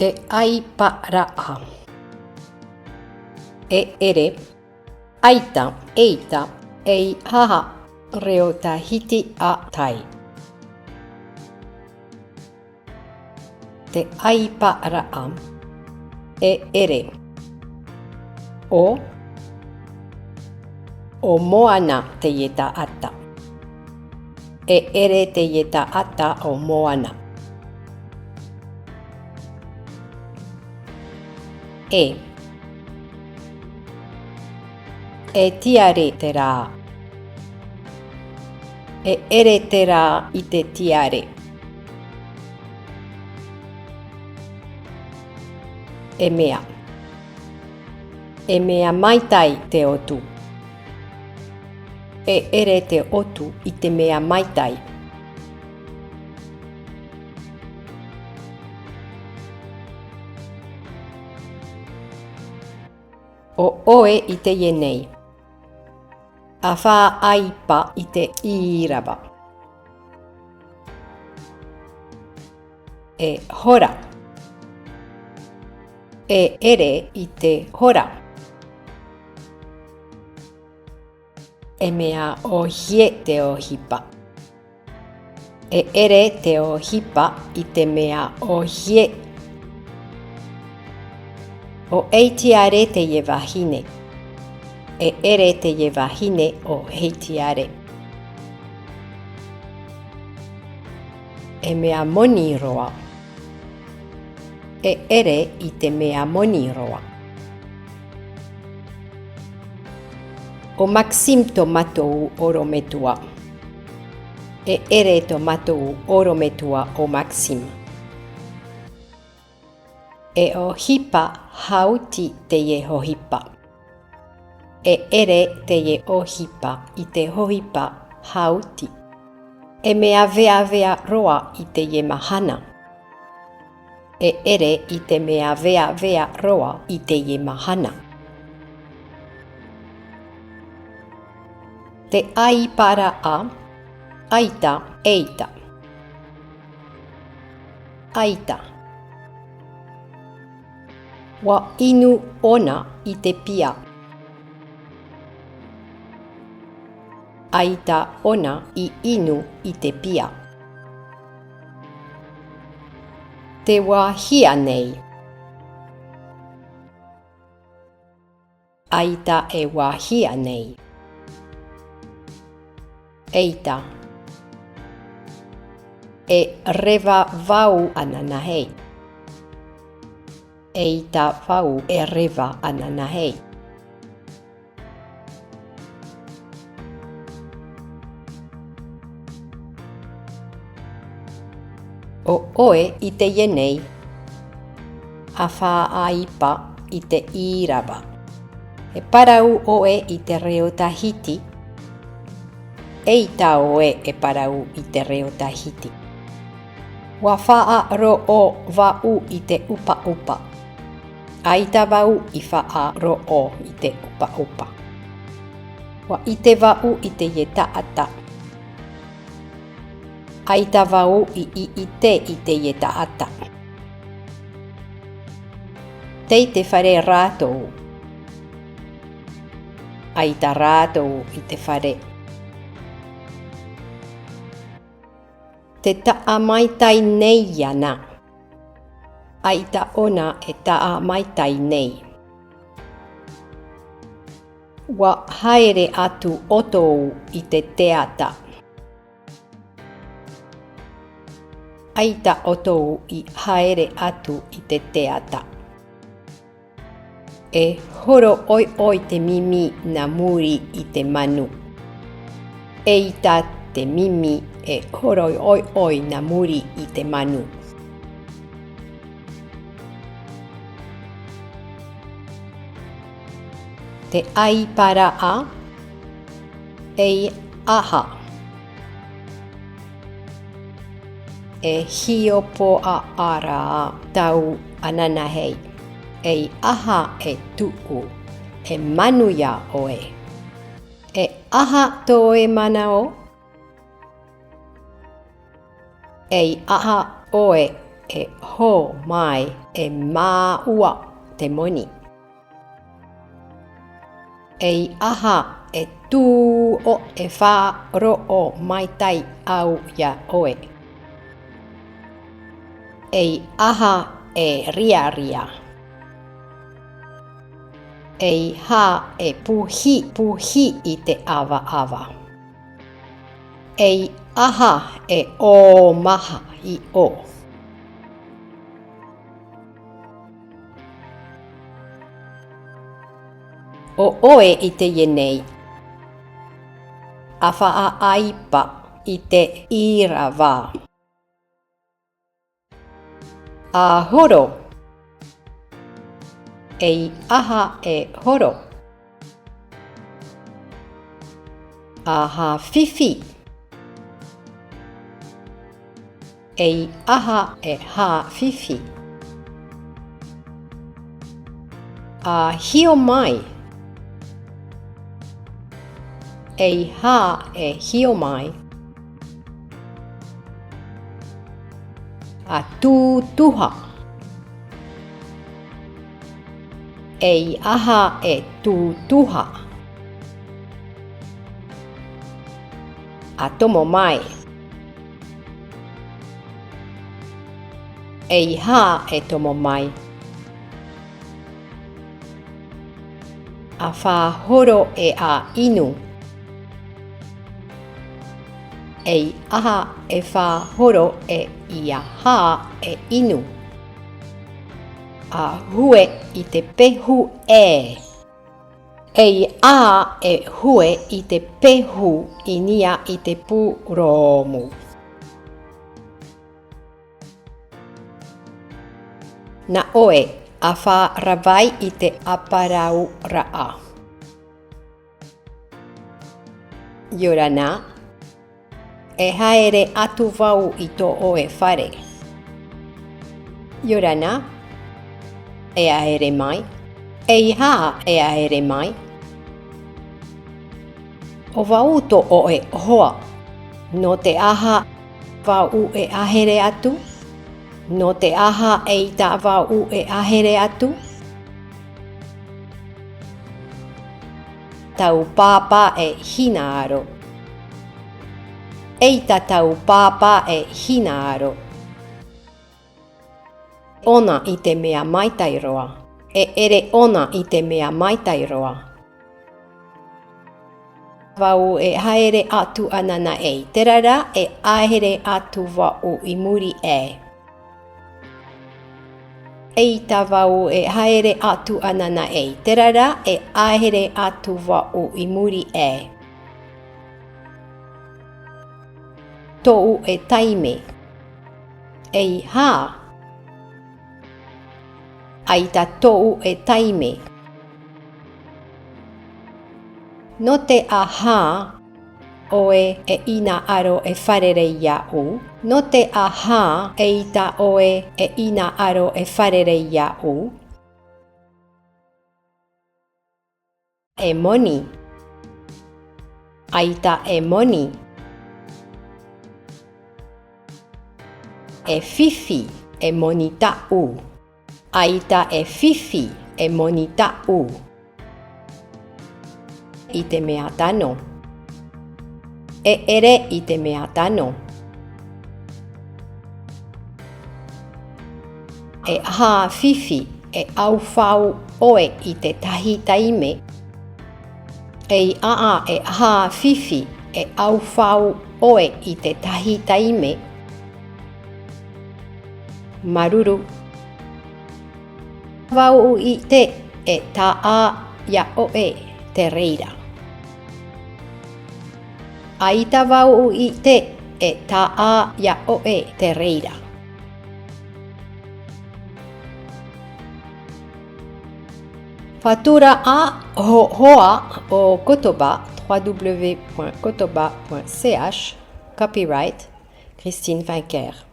Te aipara'a. E ere. Aita, Eita, Eiaha, Rea Tahiti a tai. Te aipara'a. E ere. O moana te ta'ata. E ere te ta'ata o moana. E tiare te rā. E ere te rā I te tiare. E mea. E mea maitai te otu. E ere te otu I te mea maitai. O oe I te yenei. A wha aipa I te iraba. E hora. E ere I te hora. E mea ohie te ohipa. E ere te ohipa I te mea ohie. O eitiare te ye wahine. E ere te ye wahine o heitiare. E mea moni roa. E ere I te mea moni roa. O maxim to matou orometua. E ere to matou orometua o maxim. E o hipa hauti te ye hohipa. E ere te ye ohipa I te hohipa hauti. E mea vea roa I te ye mahana. E ere I te mea vea roa I te ye mahana. Te aipara'a. Aita, Eita. Aita. Wa inu ona I te pia. Aita ona I inu I te pia. Te wahia nei. Aita e wahia nei. Eita. E rewa vau ananahei. Eita vau e rewa ananahei. O oe I te yenei. A wha aipa I te iraba. E parau oe I te Rea Tahiti. Eita oe e parau I te Rea Tahiti. Wa wha ro o vau I te upa. Aita vau I wha ro o I te upa. Wa I te vau I te ye ta'ata. Aita vau I te ye ta'ata. Te whare rātou. Aita rātou I te whare. Te ta'a maitai nei ana. Aita ona e ta'a maitai nei. Wa haere atu otou I te teata. Aita otou I haere atu I te teata. E horo oi te mimi na muri I te manu. Eita te mimi e horo oi na muri I te manu. Te aipara'a. Eiaha. E hiopo'ara'a tau ananahei. Eiaha e tu'u. E manuia oe. E aha to e mana o? Eiaha oe e ho mai e māua te moni. Eiaha e tū o e whāro o maitai au ia oe. Eiaha e ria ria. Eiha e puhi i te awa awa. Eiaha e o maha i o. O oe i te yenei. Awha aipa i te ira wā. A horo. Eiaha e horo. Aha whiwhi. Eiaha e ha whiwhi. A hio mai. Eiha e hio mai. A tūtuha. Eiaha e tūtuha. A tomo mai. Eiha e tomo mai. A whahoro e a inu. Eiaha e whahoro e Eiaha e inu. A hue i te pehu e. Eiaha e hue i te pehu inia i te puromu. Na oe a wharawai i te Aparaparau. Yorana. E haere atu wau i tō oe whare. Yorana. E aere mai. Eiha e aere mai. O wau tō oe hoa. No te aha wau e ahere atu. No te aha Eita wau e ahere atu. Tau pāpā e hina aro. Eita tau pāpā e hina aro. Ona i te mea maitairoa. E ere ona i te mea maitairoa. Wau e haere atu anana e terara e ahere atu wau i muri e. Eita wau e haere atu anana e terara e ahere atu wau i muri e. Tōu e taime. Eiha. Aita tōu e taime. No te aha oe e ina aro e wharere iau. No te aha eita oe e ina aro e wharere iau. E moni. Aita e moni. E whiwhi e moni ta'u. Aita e whiwhi e moni ta'u. I te mea tano. E ere i te mea tano. E ha whiwhi e au whau oe i te tahi taime. Eiaha e ha whiwhi e au whau oe i te tahi taime. Maruru. Wau i te e ta'a ia oe te reira. Aita wau i te e ta'a ia oe te reira. Fatura a hoa o kotoba www.kotoba.ch. Copyright Christine Vinquer.